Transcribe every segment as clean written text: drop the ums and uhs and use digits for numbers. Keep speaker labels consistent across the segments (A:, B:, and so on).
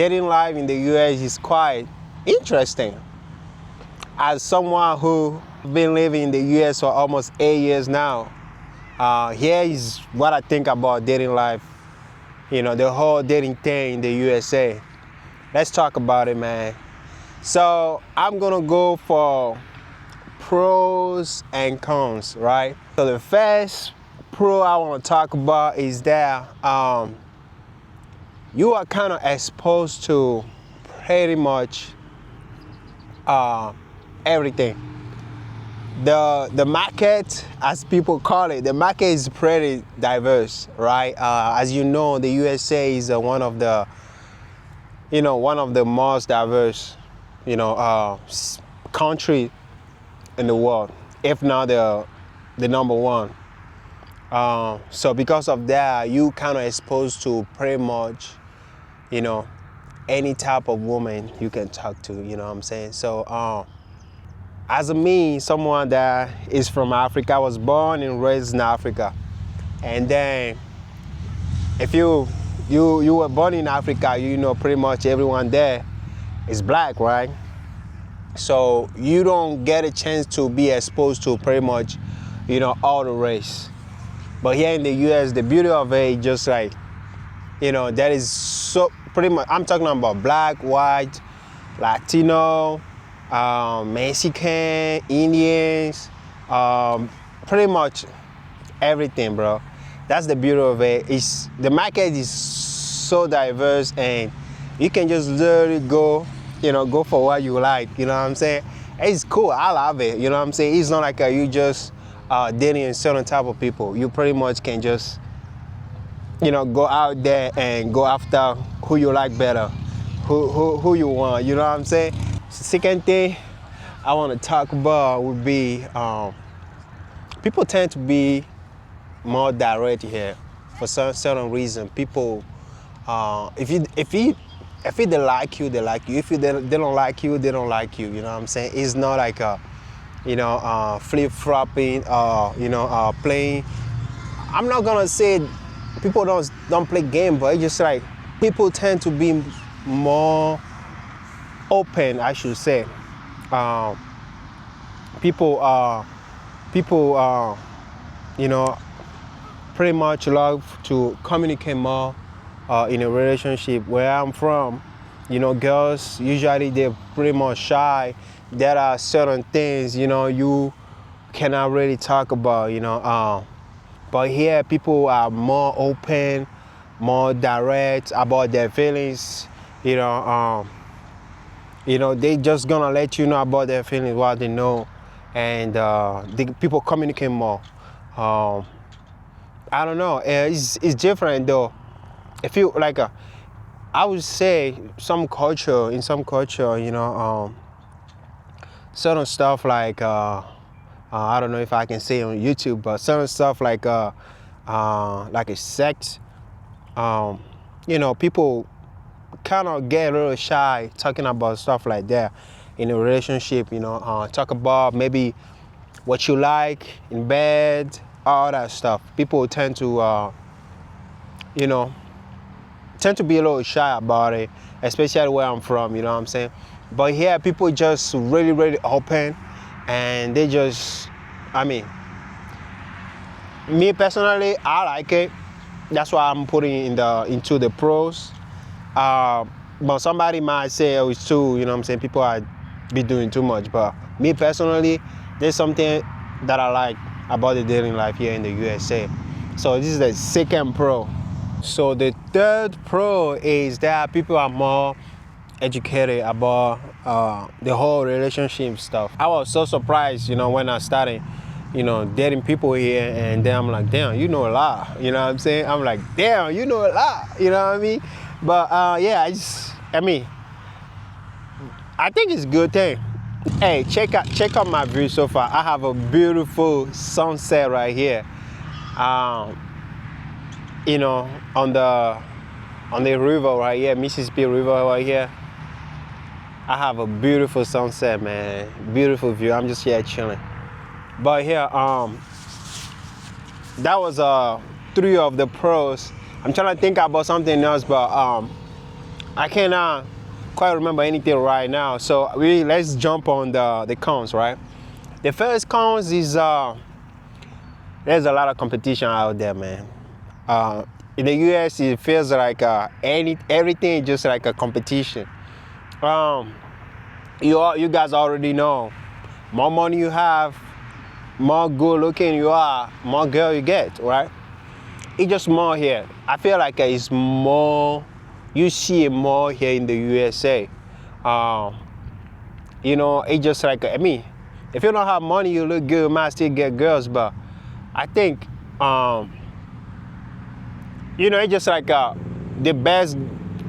A: dating life in the U.S. is quite interesting. As someone who been living in the U.S. for almost 8 years now, here is what I think about dating life. You know, the whole dating thing in the USA. Let's talk about it, man. So I'm gonna go for pros and cons, right? So the first pro I want to talk about is that you are kind of exposed to pretty much everything. The market, as people call it, the market is pretty diverse, right? As you know, the USA is one of the most diverse, country in the world, if not the number one. So because of that, you kind of exposed to pretty much, any type of woman you can talk to, you know what I'm saying? So as me, someone that is from Africa, I was born and raised in Africa. And then if you were born in Africa, you know pretty much everyone there is black, right? So you don't get a chance to be exposed to pretty much, all the race. But here in the US, the beauty of it is just like, that is so pretty much, I'm talking about black, white, Latino, Mexican, Indians, pretty much everything, bro. That's the beauty of it. The market is so diverse, and you can just literally go for what you like, you know what I'm saying? It's cool, I love it, you know what I'm saying? It's not like you just dating a certain type of people. You pretty much can just, go out there and go after who you like better, who you want, you know what I'm saying? Second thing I want to talk about would be people tend to be more direct here for some certain reason. People, if they like you, they like you. If they don't like you, they don't like you. You know what I'm saying? It's not like flip-flopping, playing. I'm not gonna say people don't play game, but it's just like people tend to be more open, I should say. People pretty much love to communicate more in a relationship. Where I'm from, girls usually they're pretty much shy. There are certain things you cannot really talk about. But here people are more open, more direct about their feelings. They just gonna let you know about their feelings, what they know, and people communicate more. I don't know. It's different though. If you like, I would say in some culture, certain stuff like I don't know if I can say on YouTube, but certain stuff like a sex, people kind of get a little shy talking about stuff like that in a relationship. Talk about maybe what you like in bed, all that stuff. People tend to be a little shy about it, especially where I'm from, you know what I'm saying? But here, people just really, really open, and they just, me personally, I like it. That's why I'm putting into the pros. But somebody might say, oh, it's too, you know what I'm saying? People are be doing too much. But me personally, there's something that I like about the dating life here in the USA. So this is the second pro. So the third pro is that people are more educated about the whole relationship stuff. I was so surprised, when I started, dating people here, and then I'm like, damn, you know a lot. You know what I'm saying? I'm like, damn, you know a lot. You know what I mean? But yeah, I think it's a good thing. Hey, check out my view so far. I have a beautiful sunset right here. On the river right here, Mississippi River right here. I have a beautiful sunset, man. Beautiful view. I'm just here chilling. But here, that was 3 of the pros. I'm trying to think about something else, but I cannot quite remember anything right now. So let's jump on the cons, right? The first cons is there's a lot of competition out there, man. In the U.S., it feels like everything is just like a competition. Um, you guys already know, more money you have, more good looking you are, more girl you get, right? It's just more here. I feel like it's more, you see it more here in the USA. Um, it's just like, I mean, if you don't have money, you look good, you might still get girls, but I think, it's just like the best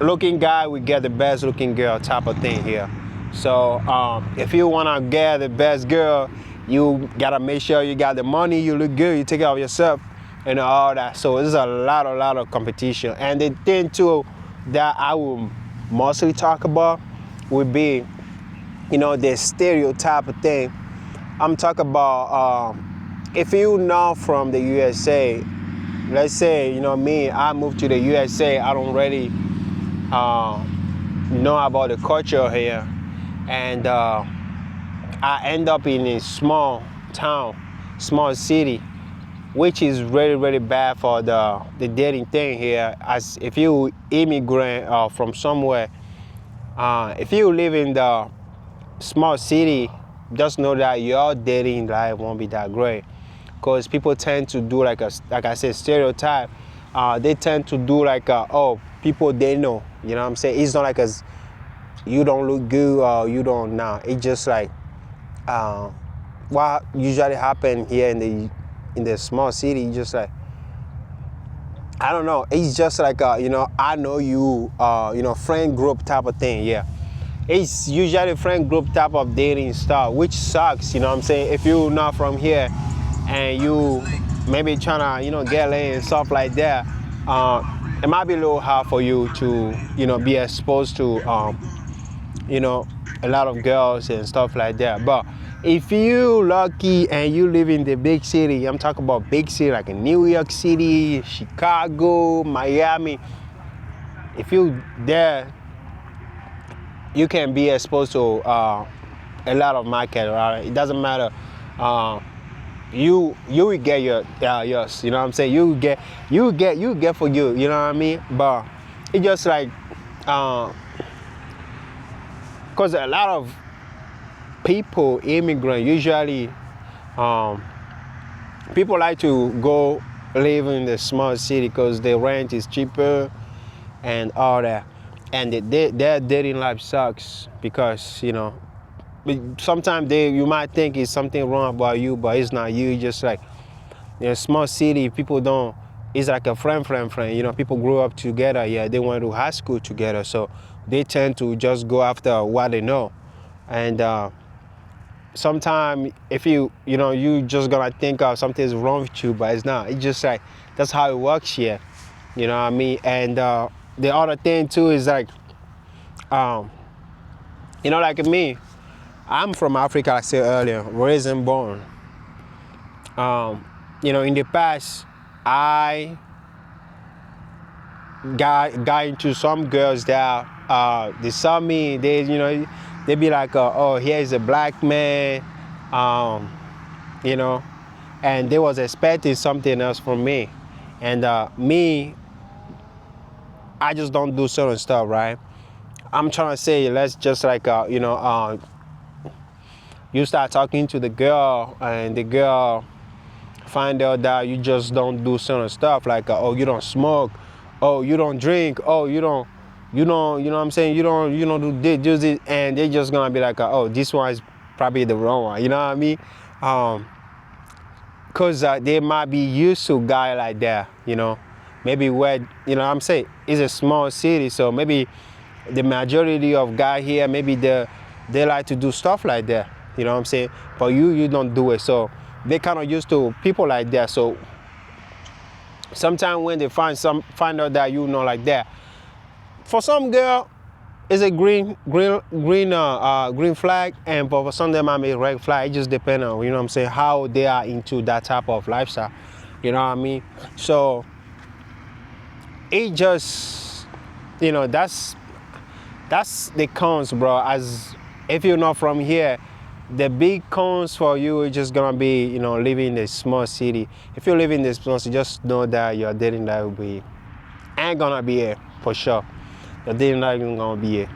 A: looking guy will get the best looking girl type of thing here. So if you want to get the best girl, you got to make sure you got the money, you look good, you take care of yourself and all that. So there's a lot of competition. And the thing too that I will mostly talk about would be, the stereotype of thing. I'm talking about if you know from the USA, let's say, me, I moved to the USA, I don't really know about the culture here. And I end up in a small town, small city, which is really, really bad for the dating thing here. As if you immigrant from somewhere, if you live in the small city, just know that your dating life won't be that great, because people tend to do like I said, stereotype. They tend to do like people they know. You know what I'm saying? It's not like you don't look good or you don't now. It's just like what usually happen here in the small city. Just like, I don't know. It's just like I know you, friend group type of thing. Yeah, it's usually friend group type of dating style, which sucks. You know what I'm saying? If you're not from here and you maybe trying to get laid and stuff like that, it might be a little hard for you to be exposed to a lot of girls and stuff like that. But if you lucky and you live in the big city, I'm talking about big city like in New York City, Chicago, Miami, if you there, you can be exposed to a lot of market, right? It doesn't matter. You will get yours. You know what I'm saying? You get for you. You know what I mean? But it's just like, because a lot of people, immigrant, usually people like to go live in the small city because the rent is cheaper and all that. And their dating life sucks because, sometimes you might think it's something wrong about you, but it's not you. It's just like, in a small city, people don't, it's like a friend. People grew up together. Yeah, they went to high school together. So they tend to just go after what they know. And sometimes if you just gonna think of something's wrong with you, but it's not. It's just like, that's how it works here. You know what I mean? And the other thing too is like, like me, I'm from Africa, like I said earlier, raised and born. In the past, I got into some girls that they saw me, they be like, oh, here's a black man, and they was expecting something else from me. And me, I just don't do certain stuff, right? I'm trying to say, let's just like, you start talking to the girl and the girl find out that you just don't do certain stuff, like, oh, you don't smoke, oh, you don't drink, oh, you know what I'm saying, you don't do this, and they're just gonna be like, oh, this one is probably the wrong one, you know what I mean? Because they might be used to a guy like that, maybe where, what I'm saying, it's a small city, so maybe the majority of guys here, maybe they like to do stuff like that, you know what I'm saying? But you don't do it, so they kind of used to people like that. So sometimes when they find out that like that, for some girl, it's a green flag, and for some of them might be a red flag. It just depends on, what I'm saying, how they are into that type of lifestyle. You know what I mean? So it just, that's That's the cons, bro. As if you're not from here, the big cons for you is just gonna be, you know, living in a small city. If you live in this small city, just know that your dating life will be ain't gonna be here for sure. Your dating life ain't gonna be here.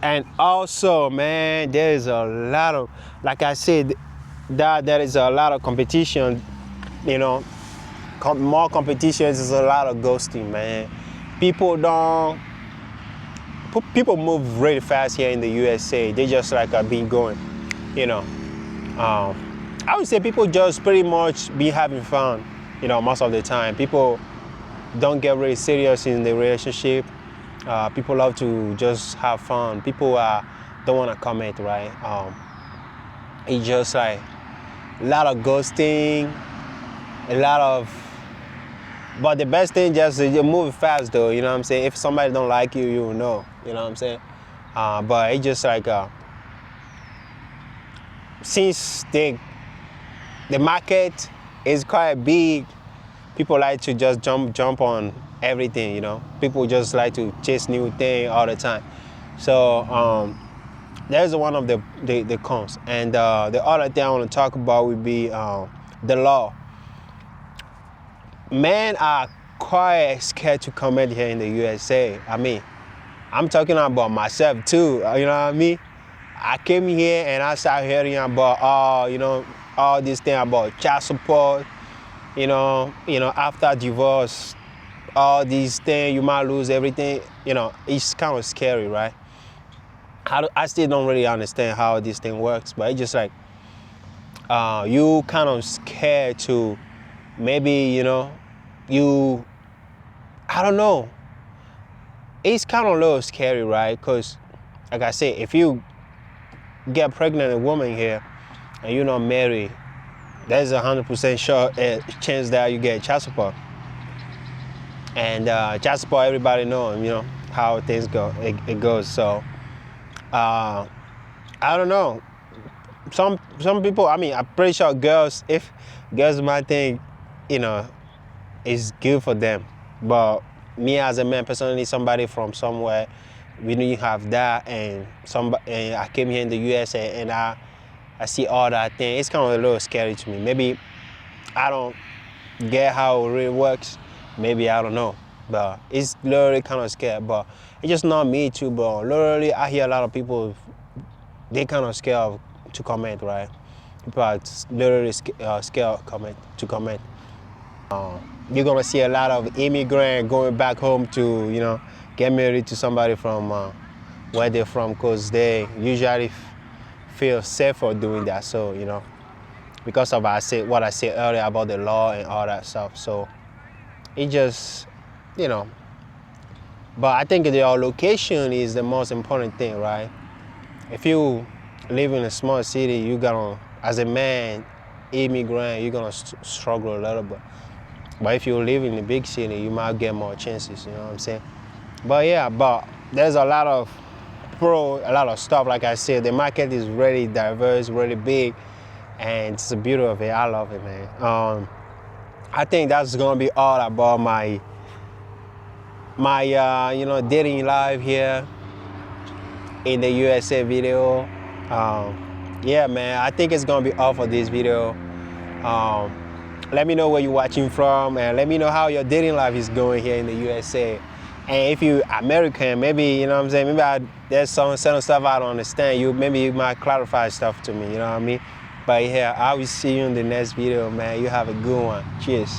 A: And also, man, there is a lot of, like I said, that there is a lot of competition. You know, more competitions is a lot of ghosting, man. People don't. People move really fast here in the USA. They just like been going, you know. I would say people just pretty much be having fun, you know, most of the time. People don't get really serious in the relationship. People love to just have fun. People don't want to commit, right? It's just like a lot of ghosting, a lot of. But the best thing just you move fast though. You know what I'm saying? If somebody don't like you, you know. You know what I'm saying? But it's just like since the market is quite big, people like to just jump on everything, you know. People just like to chase new thing all the time. So there's one of the cons. And the other thing I want to talk about would be the law. Men are quite scared to commit here in the USA. I mean, I'm talking about myself too, you know what I mean? I came here and I started hearing about, you know, all this thing about child support, you know, after divorce, all these things, you might lose everything, you know, it's kind of scary, right? I still don't really understand how this thing works, but it's just like, you kind of scared to maybe, you know, I don't know. It's kind of a little scary, right? Because, like I said, if you get pregnant a woman here and you're not married, there's 100% sure chance that you get child support. And child support, everybody knows, you know, how things go. It goes. So, I don't know. Some people, I mean, I'm pretty sure if girls might think, you know, it's good for them. But me as a man, personally, somebody from somewhere, we didn't have that, and I came here in the U.S.A. and I see all that thing. It's kind of a little scary to me. Maybe I don't get how it really works. Maybe I don't know, but it's literally kind of scary. But it's just not me too, bro. Literally, I hear a lot of people, they kind of scared to comment, right? People are literally scared to comment. You're gonna see a lot of immigrants going back home to, you know, get married to somebody from where they're from, because they usually feel safer doing that. So, you know, because of what I said earlier about the law and all that stuff. So it just, you know, but I think your location is the most important thing, right? If you live in a small city, you're gonna, as a man, immigrant, you're gonna struggle a little bit. But if you live in a big city, you might get more chances, you know what I'm saying? But yeah, but there's a lot of stuff. Like I said, the market is really diverse, really big, and it's the beauty of it. I love it, man. I think that's gonna be all about my you know, dating life here in the USA video. Yeah, man, I think it's gonna be all for this video. Let me know where you're watching from, and let me know how your dating life is going here in the USA. And if you're American, maybe, you know what I'm saying, maybe there's some certain stuff I don't understand. Maybe you might clarify stuff to me, you know what I mean? But yeah, I will see you in the next video, man. You have a good one. Cheers.